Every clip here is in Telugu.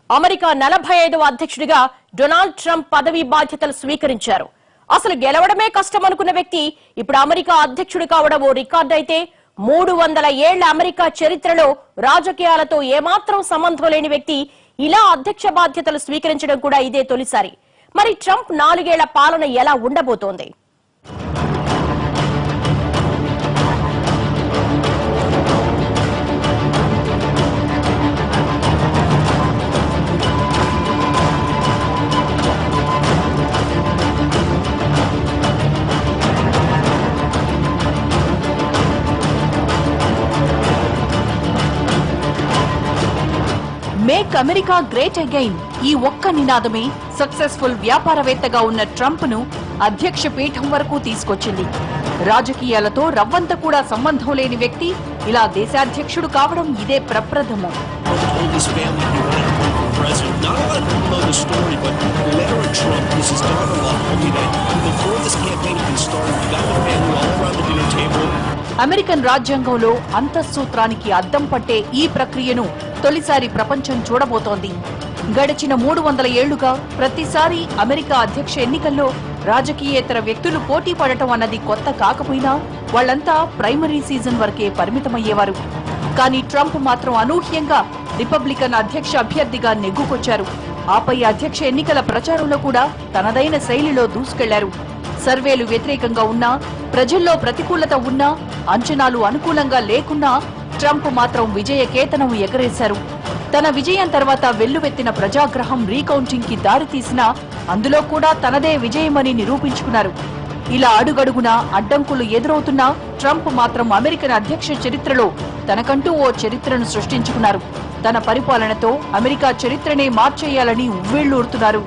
అమెరికా 45వ అధ్యక్షుడిగా డొనాల్డ్ ట్రంప్ పదవి బాధ్యతలు స్వీకరించారు. అసలు గెలవడమే కష్టం అనుకున్న వ్యక్తి ఇప్పుడు అమెరికా అధ్యక్షుడు కావడం ఓ రికార్డు అయితే 300 ఏళ్ల అమెరికా చరిత్రలో రాజకీయాలతో ఏమాత్రం సంబంధం లేని వ్యక్తి ఇలా అధ్యక్ష బాధ్యతలు స్వీకరించడం కూడా ఇదే తొలిసారి. మరి ట్రంప్ 4 ఏళ్ల పాలన ఎలా ఉండబోతోంది? మేక్ అమెరికా గ్రేట్ అగైన్ ఈ ఒక్క నినాదమే సక్సెస్ఫుల్ వ్యాపారవేత్తగా ఉన్న ట్రంప్ ను అధ్యక్ష పీఠం వరకు తీసుకొచ్చింది. రాజకీయాలతో రవ్వంత కూడా సంబంధం లేని వ్యక్తి ఇలా దేశాధ్యక్షుడు కావడం ఇదే ప్రప్రథమం. అమెరికన్ రాజ్యాంగంలో అంతఃసూత్రానికి అద్దం పట్టే ఈ ప్రక్రియను తొలిసారి ప్రపంచం చూడబోతోంది. గడిచిన 300 ఏళ్లుగా ప్రతిసారి అమెరికా అధ్యక్ష ఎన్నికల్లో రాజకీయేతర వ్యక్తులు పోటీ పడటం అన్నది కొత్త కాకపోయినా వాళ్లంతా ప్రైమరీ సీజన్ వరకే పరిమితమయ్యేవారు. కానీ ట్రంప్ మాత్రం అనూహ్యంగా రిపబ్లికన్ అధ్యక్ష అభ్యర్థిగా నెగ్గుకొచ్చారు. ఆపై అధ్యక్ష ఎన్నికల ప్రచారంలో కూడా తనదైన శైలిలో దూసుకెళ్లారు. సర్వేలు వ్యతిరేకంగా ఉన్నా, ప్రజల్లో ప్రతికూలత ఉన్నా, అంచనాలు అనుకూలంగా లేకున్నా ట్రంప్ మాత్రం విజయ కేతనం ఎగరేశారు. తన విజయం తర్వాత వెల్లువెత్తిన ప్రజాగ్రహం రీకౌంటింగ్ కి దారితీసినా అందులో కూడా తనదే విజయమని నిరూపించుకున్నారు. ఇలా అడుగడుగునా అడ్డంకులు ఎదురవుతున్నా ట్రంప్ మాత్రం అమెరికన్ అధ్యక్ష చరిత్రలో తనకంటూ ఓ చరిత్రను సృష్టించుకున్నారు. తన పరిపాలనతో అమెరికా చరిత్రనే మార్చేయాలని ఉవ్విళ్లూరుతున్నారు.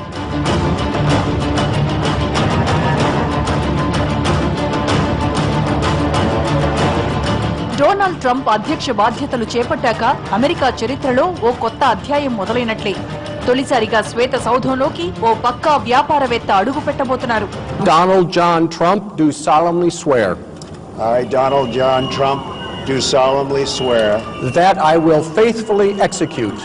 డొనాల్డ్ ట్రంప్ అధ్యక్ష బాధ్యతలు చేపట్టాక అమెరికా చరిత్రలో ఓ కొత్త అధ్యాయం మొదలైనట్లే. తొలిసారిగా శ్వేత సౌధంలోకి ఓ పక్కా వ్యాపారవేత్త అడుగు పెట్టబోతున్నారు. Donald John Trump do solemnly swear. I, Donald John Trump, do solemnly swear That I will faithfully execute.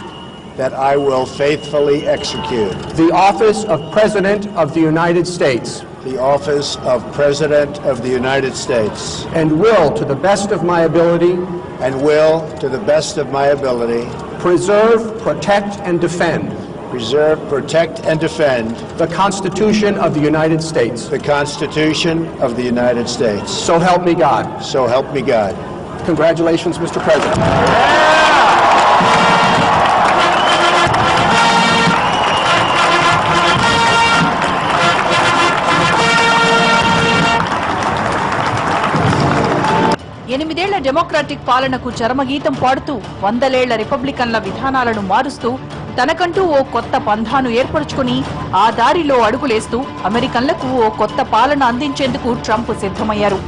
That I will faithfully execute The office of President of the United States. the office of President of the United States. And will, to the best of my ability. And will, to the best of my ability. Preserve, protect, and defend. Preserve, protect, and defend. The Constitution of the United States. The Constitution of the United States. So help me God. So help me God. Congratulations, Mr. President. ఎనిమిదేళ్ల డెమోక్రాటిక్ పాలనకు చరమగీతం పాడుతూ 100 ఏళ్ల రిపబ్లికన్ల విధానాలను మారుస్తూ తనకంటూ ఓ కొత్త పంథాను ఏర్పరచుకుని ఆ దారిలో అడుగులేస్తూ అమెరికన్లకు ఓ కొత్త పాలన అందించేందుకు ట్రంప్ సిద్ధమయ్యారు.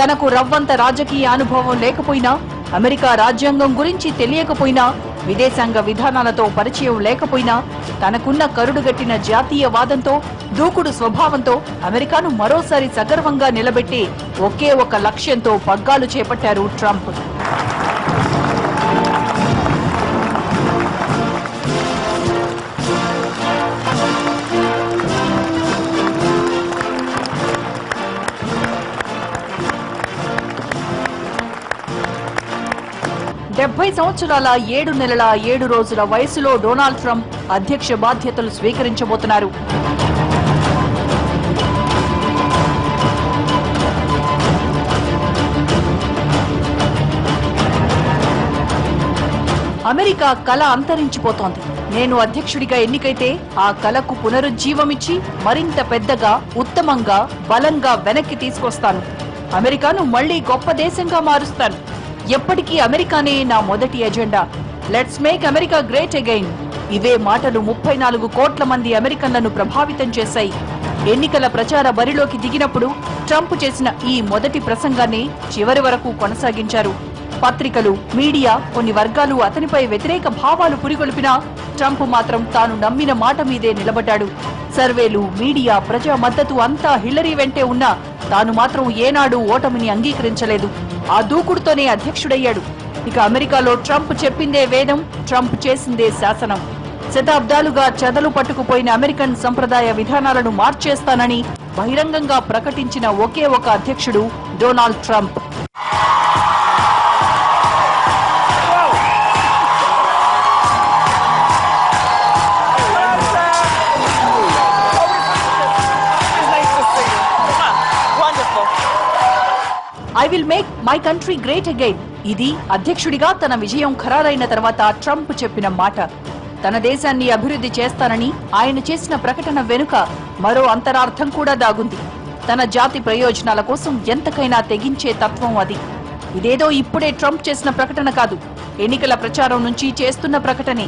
తనకు రవ్వంత రాజకీయ అనుభవం లేకపోయినా, అమెరికా రాజ్యాంగం గురించి తెలియకపోయినా, విదేశాంగ విధానాలతో పరిచయం లేకపోయినా, తనకున్న కరుడుగట్టిన జాతీయవాదంతో, దూకుడు స్వభావంతో అమెరికాను మరోసారి సగర్వంగా నిలబెట్టి ఒకే ఒక లక్ష్యంతో పగ్గాలు చేపట్టారు ట్రంప్. సంవత్సరాల 7 నెలల 7 రోజుల వయసులో డొనాల్డ్ ట్రంప్ అధ్యక్ష బాధ్యతలు స్వీకరించబోతున్నారు. అమెరికా కళ అంతరించిపోతోంది. నేను అధ్యక్షుడిగా ఎన్నికైతే ఆ కళకు పునరుజ్జీవమిచ్చి మరింత పెద్దగా, ఉత్తమంగా, బలంగా వెనక్కి తీసుకొస్తాను. అమెరికాను మళ్లీ గొప్ప దేశంగా మారుస్తాను. ఎప్పటికీ అమెరికానే నా మొదటి agenda. Let's make America great again. ఇవే మాటలు 34 కోట్ల మంది అమెరికన్లను ప్రభావితం చేశాయి. ఎన్నికల ప్రచార బరిలోకి దిగినప్పుడు ట్రంప్ చేసిన ఈ మొదటి ప్రసంగాన్ని చివరి వరకు కొనసాగించారు. పత్రికలు, మీడియా, కొన్ని వర్గాలు అతనిపై వ్యతిరేక భావాలు పురిగొల్పినా ట్రంప్ మాత్రం తాను నమ్మిన మాట మీదే నిలబడ్డాడు. సర్వేలు, మీడియా, ప్రజా మద్దతు అంతా హిల్లరీ వెంటే ఉన్నా తాను మాత్రం ఏనాడు ఓటమిని అంగీకరించలేదు. ఆ దూకుడుతోనే అధ్యక్షుడయ్యాడు. ఇక అమెరికాలో ట్రంప్ చెప్పిందే వేదం, ట్రంప్ చేసిందే శాసనం. శతాబ్దాలుగా చెదలు పట్టుకుపోయిన అమెరికన్ సంప్రదాయ విధానాలను మార్చేస్తానని బహిరంగంగా ప్రకటించిన ఒకే ఒక అధ్యక్షుడు Donald Trump. I will make my country great again. ఇది అధ్యక్షుడిగా తన విజయం ఖరారైన తర్వాత ట్రంప్ చెప్పిన మాట. తన దేశాన్ని అభివృద్ధి చేస్తానని ఆయన చేసిన ప్రకటన వెనుక మరో అంతరార్థం కూడా దాగుంది. తన జాతి ప్రయోజనాల కోసం ఎంతకైనా తెగించే తత్వం అది. ఇదేదో ఇప్పుడే ట్రంప్ చేసిన ప్రకటన కాదు, ఎన్నికల ప్రచారం నుంచి చేస్తున్న ప్రకటనే.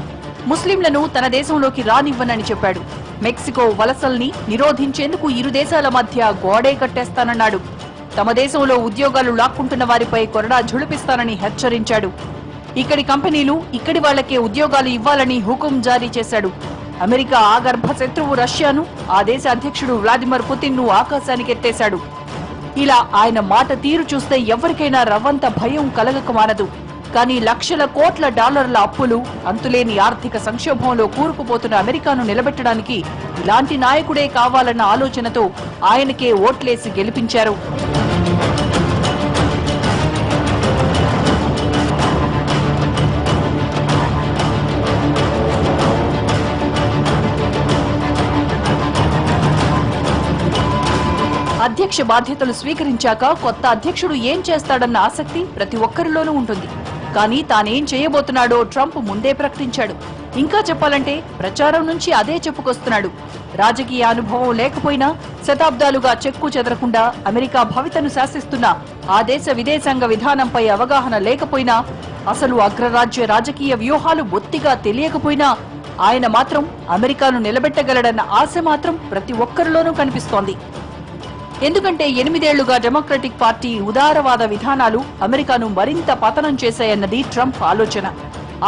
ముస్లింలను తన దేశంలోకి రానివ్వనని చెప్పాడు. మెక్సికో వలసల్ని నిరోధించేందుకు ఇరు దేశాల మధ్య గోడే కట్టేస్తానన్నాడు. తమ దేశంలో ఉద్యోగాలు లాక్కుంటున్న వారిపై కొరడా ఝుళిపిస్తానని హెచ్చరించాడు. ఇక్కడి కంపెనీలు ఇక్కడి వాళ్లకే ఉద్యోగాలు ఇవ్వాలని హుకుం జారీ చేశాడు. అమెరికా ఆగర్భ శత్రువు రష్యాను, ఆ దేశ అధ్యక్షుడు వ్లాదిమిర్ పుతిన్ ను ఆకాశానికెత్తేశాడు. ఇలా ఆయన మాట తీరు చూస్తే ఎవరికైనా రవ్వంత భయం కలగక మానదు. కానీ లక్షల కోట్ల డాలర్ల అప్పులు, అంతులేని ఆర్థిక సంక్షోభంలో కూరుకుపోతున్న అమెరికాను నిలబెట్టడానికి ఇలాంటి నాయకుడే కావాలన్న ఆలోచనతో ఆయనకే ఓట్లేసి గెలిపించారు. అధ్యక్ష బాధ్యతలు స్వీకరించాక కొత్త అధ్యక్షుడు ఏం చేస్తాడన్న ఆసక్తి ప్రతి ఒక్కరిలోనూ ఉంటుంది. కానీ తానేం చేయబోతున్నాడో ట్రంప్ ముందే ప్రకటించాడు. ఇంకా చెప్పాలంటే ప్రచారం నుంచి అదే చెప్పుకొస్తున్నాడు. రాజకీయ అనుభవం లేకపోయినా, శతాబ్దాలుగా చెక్కు చెదరకుండా అమెరికా భవితను శాసిస్తున్న ఆ దేశ విదేశాంగ విధానంపై అవగాహన లేకపోయినా, అసలు అగ్రరాజ్య రాజకీయ వ్యూహాలు బొత్తిగా తెలియకపోయినా ఆయన మాత్రం అమెరికాను నిలబెట్టగలడన్న ఆశ మాత్రం ప్రతి ఒక్కరిలోనూ కనిపిస్తోంది. ఎందుకంటే 8 ఏళ్లుగా డెమోక్రటిక్ పార్టీ ఉదారవాద విధానాలు అమెరికాను మరింత పతనం చేశాయన్నది ట్రంప్ ఆలోచన.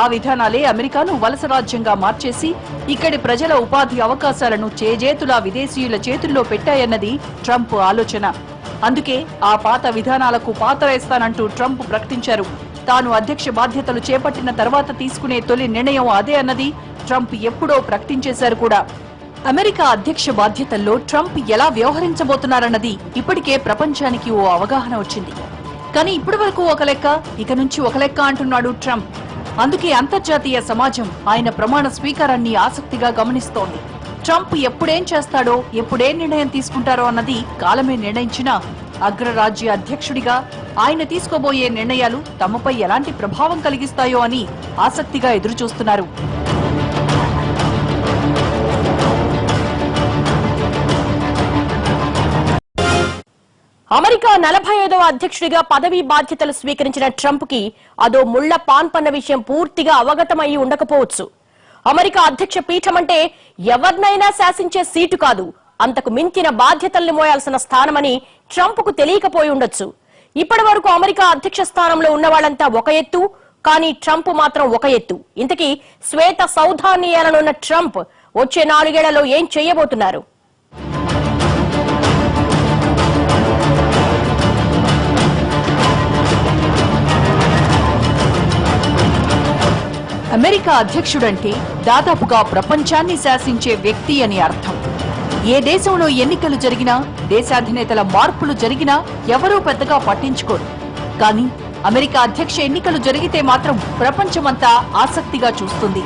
ఆ విధానాలే అమెరికాను వలస రాజ్యంగా మార్చేసి ఇక్కడి ప్రజల ఉపాధి అవకాశాలను చేజేతులా విదేశీయుల చేతుల్లో పెట్టాయన్నది ట్రంప్ ఆలోచన. అందుకే ఆ పాత విధానాలకు పాతరేస్తానంటూ ట్రంప్ ప్రకటించారు. తాను అధ్యక్ష బాధ్యతలు చేపట్టిన తర్వాత తీసుకునే తొలి నిర్ణయం అదే అన్నది ట్రంప్ ఎప్పుడో ప్రకటించేశారు కూడా. అమెరికా అధ్యక్ష బాధ్యతల్లో ట్రంప్ ఎలా వ్యవహరించబోతున్నారన్నది ఇప్పటికే ప్రపంచానికి ఓ అవగాహన వచ్చింది. కానీ ఇప్పటి వరకు ఒక లెక్క, ఇక నుంచి ఒక లెక్క అంటున్నాడు ట్రంప్. అందుకే అంతర్జాతీయ సమాజం ఆయన ప్రమాణ స్వీకారాన్ని ఆసక్తిగా గమనిస్తోంది. ట్రంప్ ఎప్పుడేం చేస్తాడో, ఎప్పుడేం నిర్ణయం తీసుకుంటారో అన్నది కాలమే నిర్ణయించినా అగ్రరాజ్య అధ్యక్షుడిగా ఆయన తీసుకోబోయే నిర్ణయాలు తమపై ఎలాంటి ప్రభావం కలిగిస్తాయో అని ఆసక్తిగా ఎదురుచూస్తున్నారు. అమెరికా 45వ అధ్యక్షుడిగా పదవీ బాధ్యతలు స్వీకరించిన ట్రంప్ కి అదో ముళ్ల పాన్పన్న విషయం పూర్తిగా అవగతమయ్యి ఉండకపోవచ్చు. అమెరికా అధ్యక్ష పీఠం అంటే ఎవరినైనా శాసించే సీటు కాదు, అంతకు మించిన బాధ్యతల్ని మోయాల్సిన స్థానమని ట్రంప్ కు తెలియకపోయి ఉండొచ్చు. ఇప్పటి వరకు అమెరికా అధ్యక్ష స్థానంలో ఉన్న వాళ్ళంతా ఒక ఎత్తు, కానీ ట్రంప్ మాత్రం ఒక ఎత్తు. ఇంతకీ శ్వేత సౌధాన్ని ఏలనున్న ట్రంప్ వచ్చే 4 ఏళ్లలో ఏం చేయబోతున్నారు? అమెరికా అధ్యక్షుడంటే దాదాపుగా ప్రపంచాన్ని శాసించే వ్యక్తి అని అర్థం. ఏ దేశంలో ఎన్నికలు జరిగినా, దేశాధినేతల మార్పులు జరిగినా ఎవరూ పెద్దగా పట్టించుకోరు. కానీ అమెరికా అధ్యక్ష ఎన్నికలు జరిగితే మాత్రం ప్రపంచమంతా ఆసక్తిగా చూస్తుంది.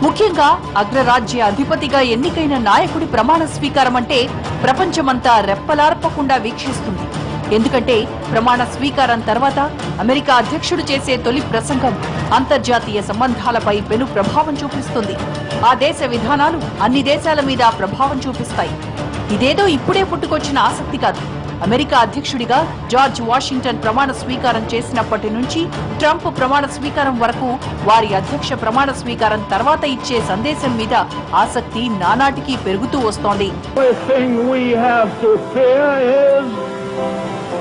ముఖ్యంగా అగ్రరాజ్య అధిపతిగా ఎన్నికైన నాయకుడి ప్రమాణ స్వీకారం అంటే ప్రపంచమంతా రెప్పలార్పకుండా వీక్షిస్తుంది. ఎందుకంటే ప్రమాణ స్వీకారం తర్వాత అమెరికా అధ్యక్షుడు చేసే తొలి ప్రసంగం అంతర్జాతీయ సంబంధాలపై పెను ప్రభావం చూపిస్తుంది. ఆ దేశ విధానాలు అన్ని దేశాల మీద ప్రభావం చూపిస్తాయి. ఇదేదో ఇప్పుడే పుట్టుకొచ్చిన ఆసక్తి కాదు. అమెరికా అధ్యక్షుడిగా జార్జ్ వాషింగ్టన్ ప్రమాణ స్వీకారం చేసినప్పటి నుంచి ట్రంప్ ప్రమాణ స్వీకారం వరకు వారి అధ్యక్ష ప్రమాణ స్వీకారం తర్వాత ఇచ్చే సందేశం మీద ఆసక్తి నానాటికి పెరుగుతూ వస్తోంది.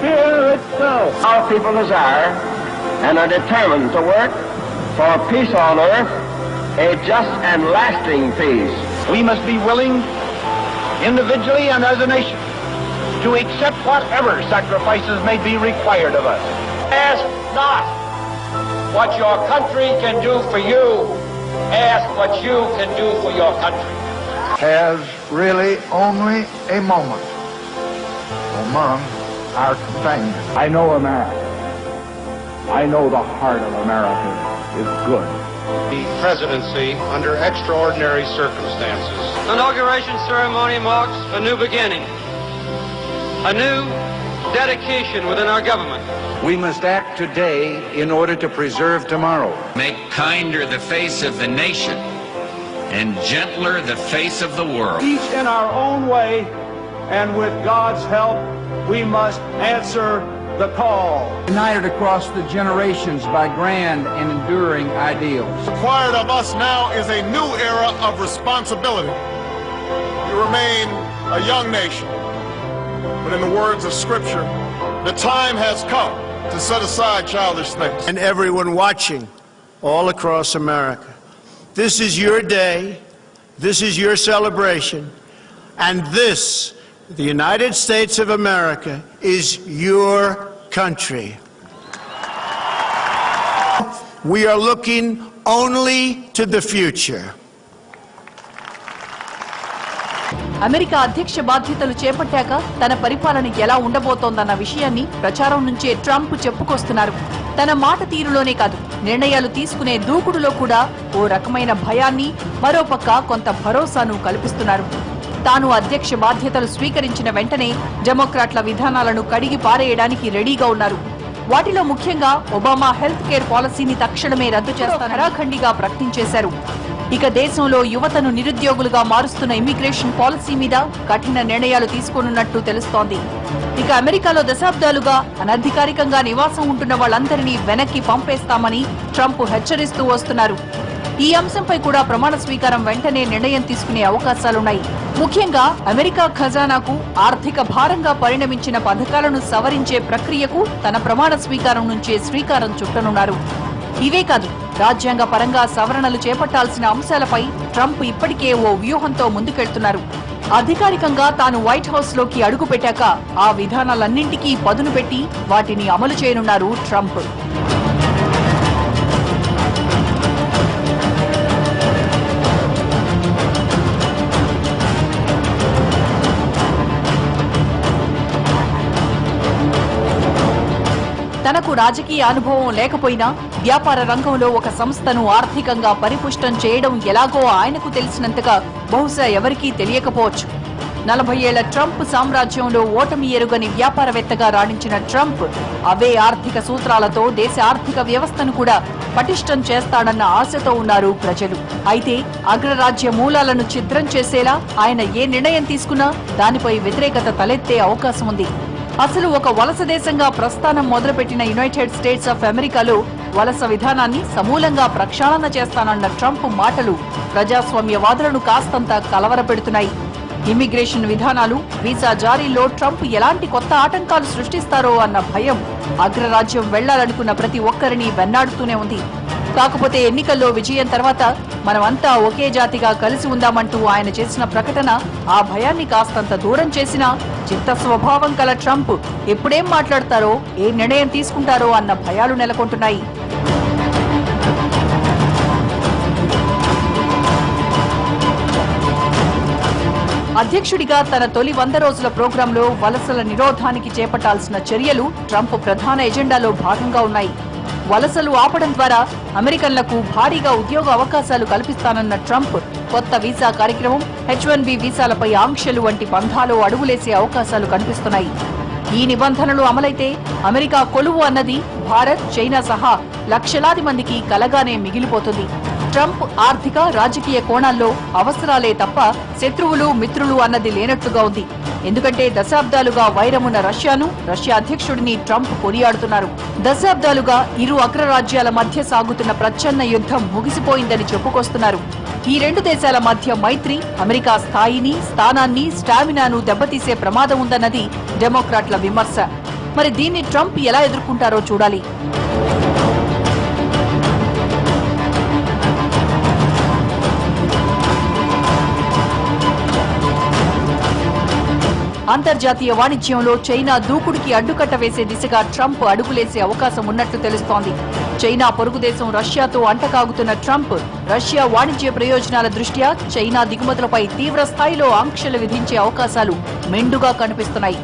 Fear itself. Our people desire and are determined to work for peace on earth, a just and lasting peace. We must be willing, individually and as a nation, to accept whatever sacrifices may be required of us. Ask not what your country can do for you. ask what you can do for your country. Has really only a moment among our companions. I know America. I know the heart of America is good. The presidency under extraordinary circumstances. The inauguration ceremony marks a new beginning, a new dedication within our government. We must act today in order to preserve tomorrow. Make kinder the face of the nation and gentler the face of the world. Each in our own way, and with God's help, we must answer the call. United across the generations by grand and enduring ideals. Required of us now is a new era of responsibility. We remain a young nation, but in the words of Scripture, the time has come to set aside childish things. And everyone watching all across America, this is your day, this is your celebration, and this, the United States of America, is your country. We are looking only to the future. America అధ్యక్ష బాధ్యతలు చేపట్టాక తన పరిపాలన ఎలా ఉండబోతోందన్న విషయాన్ని ప్రచారం నుంచే ట్రంప్ చెప్పుకొస్తున్నారు. తన మాట తీరులోనే కాదు, నిర్ణయాలు తీసుకునే దూకుడులో కూడా ఓ రకమైన భయాన్ని, మరోపక్క కొంత భరోసాను కల్పిస్తున్నారు. తాను అధ్యక్ష బాధ్యతలు స్వీకరించిన వెంటనే డెమోక్రాట్ల విధానాలను కడిగి పారేయడానికి రెడీగా ఉన్నారు. వాటిలో ముఖ్యంగా ఒబామా హెల్త్ కేర్ పాలసీని తక్షణమే రద్దు చేస్తానని ఖరాఖండిగా ప్రకటించేశారు. ఇక దేశంలో యువతను నిరుద్యోగులుగా మారుస్తున్న ఇమ్మిగ్రేషన్ పాలసీ మీద కఠిన నిర్ణయాలు తీసుకోనున్నట్టు తెలుస్తోంది. ఇక అమెరికాలో దశాబ్దాలుగా అనధికారికంగా నివాసం ఉంటున్న వాళ్ళందరినీ వెనక్కి పంపేస్తామని ట్రంప్ హెచ్చరిస్తూ వస్తున్నారు. ఈ అంశంపై కూడా ప్రమాణ స్వీకారం వెంటనే నిర్ణయం తీసుకునే అవకాశాలున్నాయి. ముఖ్యంగా అమెరికా ఖజానాకు ఆర్థిక భారంగా పరిణమించిన పథకాలను సవరించే ప్రక్రియకు తన ప్రమాణ స్వీకారం నుంచే శ్రీకారం చుట్టనున్నారు. ఇవే కాదు, రాజ్యాంగ పరంగా సవరణలు చేపట్టాల్సిన అంశాలపై ట్రంప్ ఇప్పటికే ఓ వ్యూహంతో ముందుకెళ్తున్నారు. అధికారికంగా తాను వైట్ హౌస్ లోకి అడుగుపెట్టాక ఆ విధానాలన్నింటికీ పదును పెట్టి వాటిని అమలు చేయనున్నారు ట్రంప్. తనకు రాజకీయ అనుభవం లేకపోయినా వ్యాపార రంగంలో ఒక సంస్థను ఆర్థికంగా పరిపుష్టం చేయడం ఎలాగో ఆయనకు తెలిసినంతగా బహుశా ఎవరికీ తెలియకపోవచ్చు. 40 ఏళ్ల ట్రంప్ సామ్రాజ్యంలో ఓటమి ఎరుగని వ్యాపారవేత్తగా రాణించిన ట్రంప్ అవే ఆర్థిక సూత్రాలతో దేశ ఆర్థిక వ్యవస్థను కూడా పటిష్టం చేస్తాడన్న ఆశతో ఉన్నారు ప్రజలు. అయితే అగ్రరాజ్య మూలాలను ఛిద్రం చేసేలా ఆయన ఏ నిర్ణయం తీసుకున్నా దానిపై వ్యతిరేకత తలెత్తే అవకాశం ఉంది. అసలు ఒక వలస దేశంగా ప్రస్థానం మొదలుపెట్టిన యునైటెడ్ స్టేట్స్ ఆఫ్ అమెరికాలో వలస విధానాన్ని సమూలంగా ప్రక్షాళన చేస్తానన్న ట్రంప్ మాటలు ప్రజాస్వామ్యవాదులను కాస్తంత కలవరపెడుతున్నాయి. ఇమ్మిగ్రేషన్ విధానాలు, వీసా జారీలో ట్రంప్ ఎలాంటి కొత్త ఆటంకాలు సృష్టిస్తారో అన్న భయం అగ్రరాజ్యం వెళ్లాలనుకున్న ప్రతి ఒక్కరిని వెన్నాడుతూనే ఉంది. కాకపోతే ఎన్నికల్లో విజయం తర్వాత మనమంతా ఒకే జాతిగా కలిసి ఉందామంటూ ఆయన చేసిన ప్రకటన ఆ భయాన్ని కాస్తంత దూరం చేసినా చిత్త స్వభావం కల ట్రంప్ ఎప్పుడేం మాట్లాడతారో, ఏ నిర్ణయం తీసుకుంటారో అన్న భయాలు నెలకొంటున్నాయి. అధ్యక్షుడిగా తన తొలి 100 రోజుల ప్రోగ్రాంలో వలసల నిరోధానికి చేపట్టాల్సిన చర్యలు ట్రంప్ ప్రధాన ఎజెండాలో భాగంగా ఉన్నాయి. వలసలు ఆపడం ద్వారా అమెరికన్లకు భారీగా ఉద్యోగ అవకాశాలు కల్పిస్తానన్న ట్రంప్ కొత్త వీసా కార్యక్రమం, H-1B వీసాలపై ఆంక్షలు వంటి పంథాలో అడుగులేసే అవకాశాలు కనిపిస్తున్నాయి. ఈ నిబంధనలు అమలైతే అమెరికా కొలువు అన్నది భారత్, చైనా సహా లక్షలాది మందికి కలగానే మిగిలిపోతుంది. ట్రంప్ ఆర్థిక, రాజకీయ కోణాల్లో అవసరాలే తప్ప శత్రువులు, మిత్రులు అన్నది లేనట్లుగా ఉంది. ఎందుకంటే దశాబ్దాలుగా వైరమున్న రష్యాను, రష్యా అధ్యక్షుడిని ట్రంప్ కొనియాడుతున్నారు. దశాబ్దాలుగా ఇరు అగ్రరాజ్యాల మధ్య సాగుతున్న ప్రచ్ఛన్న యుద్ధం ముగిసిపోయిందని చెప్పుకొస్తున్నారు. ఈ రెండు దేశాల మధ్య మైత్రి అమెరికా స్థాయిని, స్థానాన్ని, స్టామినాను దెబ్బతీసే ప్రమాదం ఉందన్నది డెమోక్రాట్ల విమర్శ. మరి దీన్ని ట్రంప్ ఎలా ఎదుర్కొంటారో చూడాలి. అంతర్జాతీయ వాణిజ్యంలో చైనా దూకుడికి అడ్డుకట్ట వేసే దిశగా ట్రంప్ అడుగులేసే అవకాశం ఉన్నట్లు తెలుస్తోంది. చైనా పొరుగుదేశం రష్యాతో అంటకాగుతున్న ట్రంప్ రష్యా వాణిజ్య ప్రయోజనాల దృష్ట్యా చైనా దిగుమతులపై తీవ్ర స్థాయిలో ఆంక్షలు విధించే అవకాశాలు మెండుగా కనిపిస్తున్నాయి.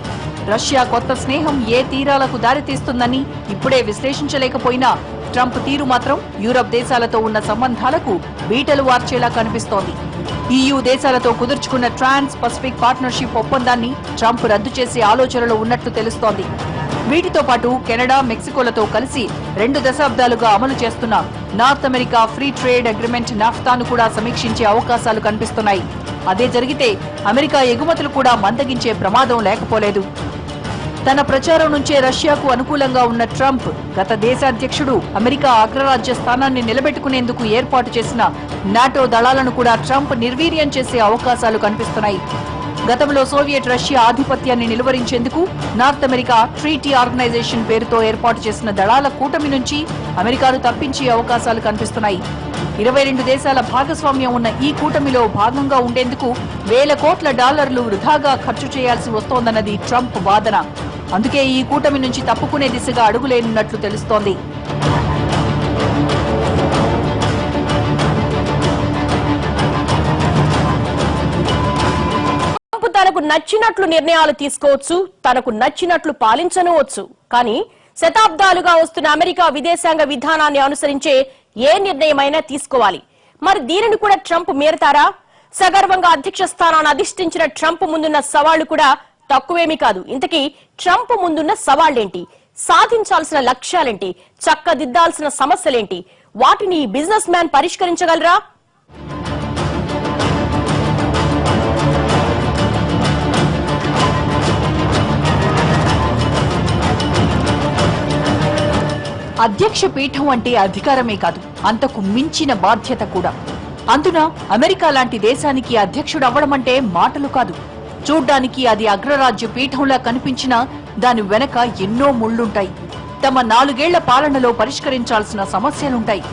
రష్యా కొత్త స్నేహం ఏ తీరాలకు దారితీస్తుందని ఇప్పుడే విశ్లేషించలేకపోయినా ట్రంప్ తీరు మాత్రం యూరప్ దేశాలతో ఉన్న సంబంధాలకు బీటలు వార్చేలా కనిపిస్తోంది. EU దేశాలతో కుదుర్చుకున్న ట్రాన్స్ పసిఫిక్ పార్ట్నర్షిప్ ఒప్పందాన్ని ట్రంప్ రద్దు చేసే ఆలోచనలో ఉన్నట్లు తెలుస్తోంది. వీటితో పాటు కెనడా, మెక్సికోలతో కలిసి 2 దశాబ్దాలుగా అమలు చేస్తున్న North America free trade agreement నాఫ్తాను కూడా సమీక్షించే అవకాశాలు కనిపిస్తున్నాయి. అదే జరిగితే అమెరికా ఎగుమతులు కూడా మందగించే ప్రమాదం లేకపోలేదు. తన ప్రచారం నుంచే రష్యాకు అనుకూలంగా ఉన్న ట్రంప్ గత దేశాధ్యక్షుడు అమెరికా అగ్రరాజ్య స్థానాన్ని నిలబెట్టుకునేందుకు ఏర్పాటు చేసిన నాటో దళాలను కూడా ట్రంప్ నిర్వీర్యం చేసే అవకాశాలు కనిపిస్తున్నాయి. గతంలో సోవియట్ రష్యా ఆధిపత్యాన్ని నిలువరించేందుకు నార్త్ అమెరికా ట్రీటీ ఆర్గనైజేషన్ పేరుతో ఏర్పాటు చేసిన దళాల కూటమి నుంచి అమెరికాను తప్పించే అవకాశాలు కనిపిస్తున్నాయి. 22 దేశాల భాగస్వామ్యం ఉన్న ఈ కూటమిలో భాగంగా ఉండేందుకు $1,000 కోట్ల వృధాగా ఖర్చు చేయాల్సి వస్తోందన్నది ట్రంప్ వాదన. అందుకే ఈ కూటమి నుంచి తప్పుకునే దిశగా అడుగులేనున్నట్లు తెలుస్తోంది. ట్రంప్ తనకు నచ్చినట్లు నిర్ణయాలు తీసుకోవచ్చు, తనకు నచ్చినట్లు పాలించనవచ్చు. కానీ శతాబ్దాలుగా వస్తున్న అమెరికా విదేశాంగ విధానాన్ని అనుసరించే ఏ నిర్ణయమైనా తీసుకోవాలి. మరి దీనిని కూడా ట్రంప్ మీరతారా? సగర్వంగా అధ్యక్ష స్థానాన్ని అధిష్ఠించిన ట్రంప్ ముందున్న సవాళ్లు కూడా తక్కువేమీ కాదు. ఇంతకీ ట్రంప్ ముందున్న సవాళ్లేంటి? సాధించాల్సిన లక్ష్యాలేంటి? చక్కదిద్దాల్సిన సమస్యలేంటి? వాటిని బిజినెస్ మ్యాన్ పరిష్కరించగలరా? అధ్యక్ష పీఠం అంటే అధికారమే కాదు, అంతకు మించిన బాధ్యత కూడా. అందున అమెరికా లాంటి దేశానికి అధ్యక్షుడవ్వడం అంటే మాటలు కాదు. చూడ్డానికి అది అగ్రరాజ్య పీఠంలా కనిపించినా దాని వెనక ఎన్నో ముళ్లుంటాయి. తమ 4 ఏళ్ల పాలనలో పరిష్కరించాల్సిన సమస్యలుంటాయి.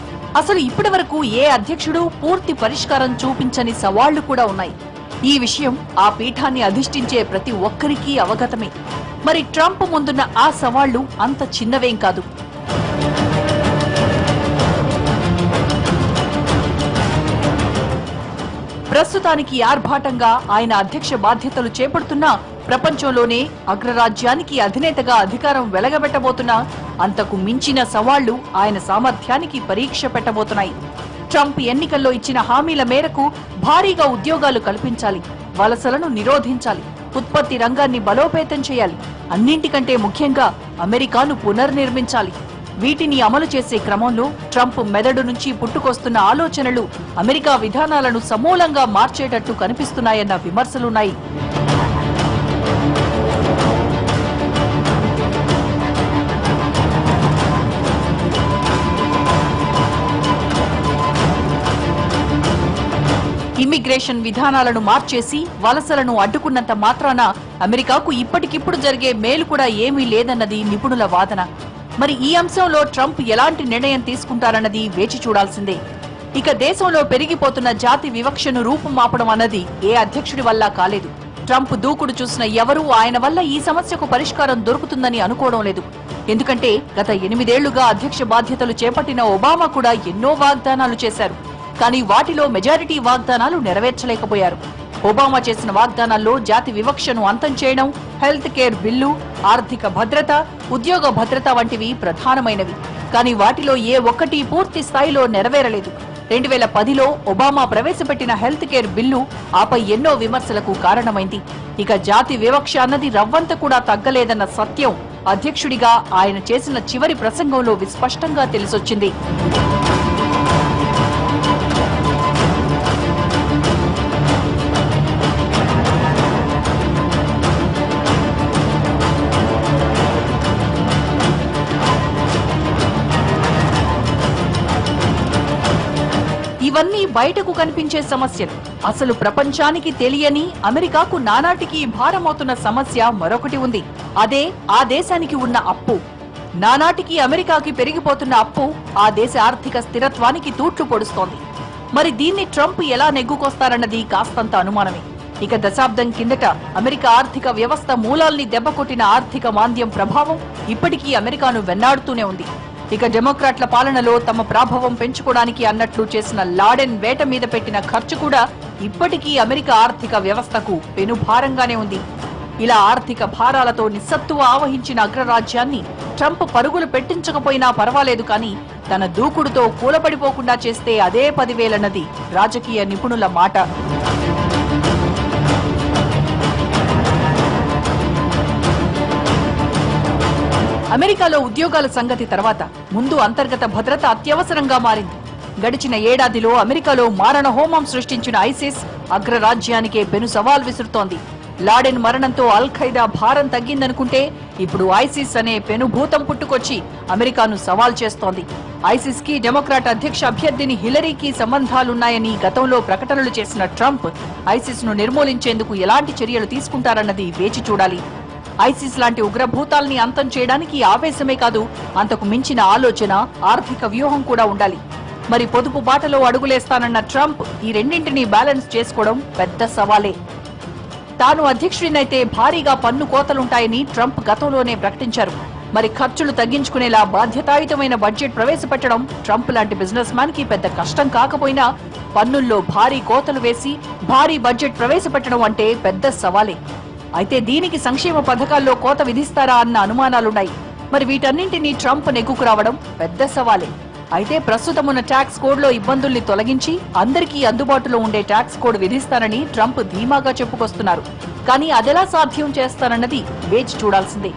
అసలు ఇప్పటి వరకు ఏ అధ్యక్షుడు పూర్తి పరిష్కారం చూపించని సవాళ్లు కూడా ఉన్నాయి. ఈ విషయం ఆ పీఠాన్ని అధిష్ఠించే ప్రతి ఒక్కరికీ అవగతమే. మరి ట్రంప్ ముందున్న ఆ సవాళ్లు అంత చిన్నవేం కాదు. ప్రస్తుతానికి ఆర్భాటంగా ఆయన అధ్యక్ష బాధ్యతలు చేపడుతున్నా ప్రపంచంలోనే అగ్రరాజ్యానికి అధినేతగా అధికారం వెలగబెట్టబోతున్నా అంతకు మించిన సవాళ్లు ఆయన సామర్థ్యానికి పరీక్ష పెట్టబోతున్నాయి. ట్రంప్ ఎన్నికల్లో ఇచ్చిన హామీల మేరకు భారీగా ఉద్యోగాలు కల్పించాలి, వలసలను నిరోధించాలి, ఉత్పత్తి రంగాన్ని బలోపేతం చేయాలి, అన్నింటికంటే ముఖ్యంగా అమెరికాను పునర్నిర్మించాలి. వీటిని అమలు చేసే క్రమంలో ట్రంప్ మెదడు నుంచి పుట్టుకొస్తున్న ఆలోచనలు అమెరికా విధానాలను సమూలంగా మార్చేటట్టు కనిపిస్తున్నాయన్న విమర్శలున్నాయి. ఇమ్మిగ్రేషన్ విధానాలను మార్చేసి వలసలను అడ్డుకున్నంత మాత్రాన అమెరికాకు ఇప్పటికిప్పుడు జరిగే మేలు కూడా ఏమీ లేదన్నది నిపుణుల వాదన. మరి ఈ అంశంలో ట్రంప్ ఎలాంటి నిర్ణయం తీసుకుంటారన్నది వేచి చూడాల్సిందే. ఇక దేశంలో పెరిగిపోతున్న జాతి వివక్షను రూపుమాపడం అన్నది ఏ అధ్యక్షుడి వల్ల కాలేదు. ట్రంప్ దూకుడు చూసిన ఎవరూ ఆయన వల్ల ఈ సమస్యకు పరిష్కారం దొరుకుతుందని అనుకోవడం లేదు. ఎందుకంటే గత 8 ఏళ్లుగా అధ్యక్ష బాధ్యతలు చేపట్టిన ఒబామా కూడా ఎన్నో వాగ్దానాలు చేశారు. కానీ వాటిలో మెజారిటీ వాగ్దానాలు నెరవేర్చలేకపోయారు. ఒబామా చేసిన వాగ్దానాల్లో జాతి వివక్షను అంతం చేయడం, హెల్త్ కేర్ బిల్లు, ఆర్థిక భద్రత, ఉద్యోగ భద్రత వంటివి ప్రధానమైనవి. కానీ వాటిలో ఏ ఒక్కటి పూర్తి స్థాయిలో నెరవేరలేదు. 2010లో ఒబామా ప్రవేశపెట్టిన హెల్త్ కేర్ బిల్లు ఆపై ఎన్నో విమర్శలకు కారణమైంది. ఇక జాతి వివక్ష అన్నది రవ్వంత కూడా తగ్గలేదన్న సత్యం అధ్యక్షుడిగా ఆయన చేసిన చివరి ప్రసంగంలో విస్పష్టంగా తెలిసొచ్చింది. ఇవన్నీ బయటకు కనిపించే సమస్యలు. అసలు ప్రపంచానికి తెలియని, అమెరికాకు నానాటికి భారమవుతున్న సమస్య మరొకటి ఉంది. అదే ఆ దేశానికి ఉన్న అప్పు. నానాటికి అమెరికాకి పెరిగిపోతున్న అప్పు ఆ దేశ ఆర్థిక స్థిరత్వానికి తూట్లు పొడుస్తోంది. మరి దీన్ని ట్రంప్ ఎలా నెగ్గుకొస్తారన్నది కాస్తంత అనుమానమే. ఇక దశాబ్దం కిందట అమెరికా ఆర్థిక వ్యవస్థ మూలాల్ని దెబ్బకొట్టిన ఆర్థిక మాంద్యం ప్రభావం ఇప్పటికీ అమెరికాను వెన్నాడుతూనే ఉంది. ఇక డెమోక్రాట్ల పాలనలో తమ ప్రభావం పెంచుకోవడానికి అన్నట్లు చేసిన లాడెన్ వేట మీద పెట్టిన ఖర్చు కూడా ఇప్పటికీ అమెరికా ఆర్థిక వ్యవస్థకు పెనుభారంగానే ఉంది. ఇలా ఆర్థిక భారాలతో నిస్సత్తువ ఆవహించిన అగ్రరాజ్యాన్ని ట్రంప్ పరుగులు పెట్టించకపోయినా పర్వాలేదు, కానీ తన దూకుడుతో కూలపడిపోకుండా చేస్తే అదే 10,000 రాజకీయ నిపుణుల మాట. అమెరికాలో ఉద్యోగాల సంగతి తర్వాత ముందు అంతర్గత భద్రత అత్యవసరంగా మారింది. గడిచిన ఏడాదిలో అమెరికాలో మారణ హోమం సృష్టించిన ఐసిస్ అగ్రరాజ్యానికే పెను సవాల్ విసురుతోంది. లాడెన్ మరణంతో అల్ ఖైదా భారం తగ్గిందనుకుంటే ఇప్పుడు ఐసిస్ అనే పెనుభూతం పుట్టుకొచ్చి అమెరికాను సవాల్ చేస్తోంది. ఐసిస్ కి డెమోక్రాట్ అధ్యక్ష అభ్యర్థిని హిలరీకి సంబంధాలున్నాయని గతంలో ప్రకటనలు చేసిన ట్రంప్ ఐసిస్ ను నిర్మూలించేందుకు ఎలాంటి చర్యలు తీసుకుంటారన్నది వేచి చూడాలి. ఐసిస్ లాంటి ఉగ్రభూతాల్ని అంతం చేయడానికి ఆవేశమే కాదు, అంతకు మించిన ఆలోచన, ఆర్థిక వ్యూహం కూడా ఉండాలి. మరి పొదుపు బాటలో అడుగులేస్తానన్న ట్రంప్ ఈ రెండింటినీ బ్యాలెన్స్ చేసుకోవడం పెద్ద సవాలే. తాను అధ్యక్షుడినైతే భారీగా పన్ను కోతలుంటాయని ట్రంప్ గతంలోనే ప్రకటించారు. మరి ఖర్చులు తగ్గించుకునేలా బాధ్యతాయుతమైన బడ్జెట్ ప్రవేశపెట్టడం ట్రంప్ లాంటి బిజినెస్ మ్యాన్ కి పెద్ద కష్టం కాకపోయినా పన్నుల్లో భారీ కోతలు వేసి భారీ బడ్జెట్ ప్రవేశపెట్టడం అంటే పెద్ద సవాలే. అయితే దీనికి సంక్షేమ పథకాల్లో కోత విధిస్తారా అన్న అనుమానాలున్నాయి. మరి వీటన్నింటినీ ట్రంప్ నెగ్గుకు రావడం పెద్ద సవాలే. అయితే ప్రస్తుతం ఉన్న ట్యాక్స్ కోడ్ లో ఇబ్బందుల్ని తొలగించి అందరికీ అందుబాటులో ఉండే ట్యాక్స్ కోడ్ విధిస్తానని ట్రంప్ ధీమాగా చెప్పుకొస్తున్నారు. కానీ అదెలా సాధ్యం చేస్తారన్నది వేచి చూడాల్సిందే.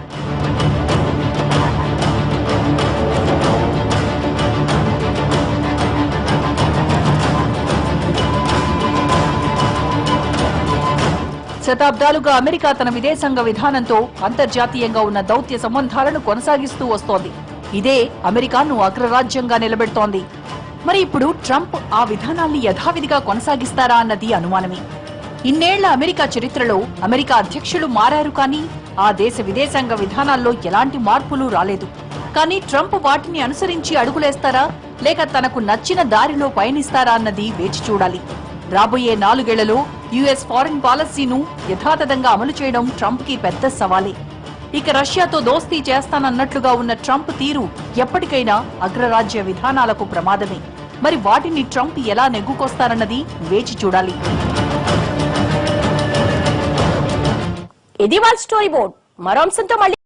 శతాబ్దాలుగా అమెరికా తన విదేశాంగ విధానంతో అంతర్జాతీయంగా ఉన్న దౌత్య సంబంధాలను కొనసాగిస్తూ వస్తోంది. ఇదే అమెరికాను అగ్రరాజ్యంగా నిలబెడుతోంది. మరి ఇప్పుడు ట్రంప్ ఆ విధానాన్ని యథావిధిగా కొనసాగిస్తారా అన్నది అనుమానమే. ఇన్నేళ్ల అమెరికా చరిత్రలో అమెరికా అధ్యక్షులు మారారు, కానీ ఆ దేశ విదేశాంగ విధానాల్లో ఎలాంటి మార్పులు రాలేదు. కానీ ట్రంప్ వాటిని అనుసరించి అడుగులేస్తారా, లేక తనకు నచ్చిన దారిలో పయనిస్తారా అన్నది వేచి చూడాలి. రాబోయే 4 ఏళ్లలో యుఎస్ ఫారిన్ పాలసీను యథాతథంగా అమలు చేయడం ట్రంప్ కి పెద్ద సవాలే. ఇక రష్యాతో దోస్తీ చేస్తానన్నట్లుగా ఉన్న ట్రంప్ తీరు ఎప్పటికైనా అగ్రరాజ్య విధానాలకు ప్రమాదమే. మరి వాటిని ట్రంప్ ఎలా నెగ్గుకొస్తారన్నది వేచి చూడాలి. ఇది వాళ్ళ స్టోరీ బోర్డ్. మరో అంశంతో మళ్ళీ